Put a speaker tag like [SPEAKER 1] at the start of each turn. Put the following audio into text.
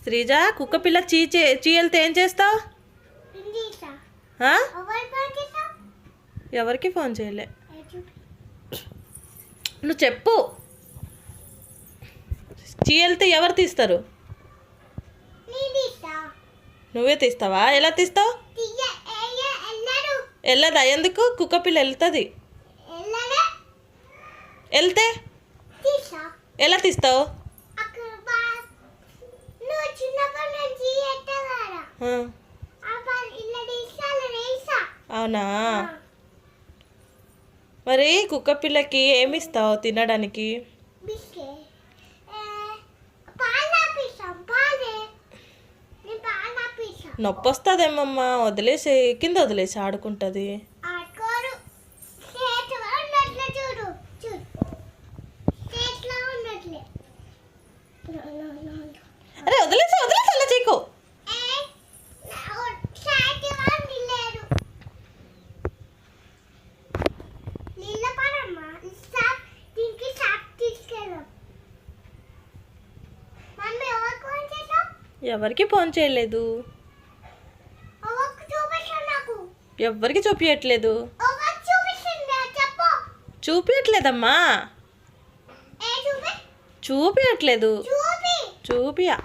[SPEAKER 1] శ్రీజ, కుక్క పిల్ల చీయలితే ఏం చేస్తావు? ఎవరికి ఫోన్ చేయలే. నువ్వు చెప్పు. చీయలితే ఎవరు తీస్తారు? నువ్వే తీస్తావా? ఎలా తీస్తావు? వెళ్ళదా? ఎందుకు? కుక్క పిల్ల వెళ్తుంది. వెళ్తే ఎలా తీస్తావు? అవునా? మరి కుక్క పిల్లకి ఏమి ఇస్తావు తినడానికి? నొప్పి వస్తుందేమమ్మా, వదిలేసి కింద వదిలేసి ఆడుకుంటుంది. అరే వదిలేసి వదిలేసి అలా చేయకు. ఎవరికి ఫోన్ చేయలేదు, ఎవరికి చూపించట్లేదు. చూపించట్లేదమ్మా, చూపించట్లేదు. చూపియా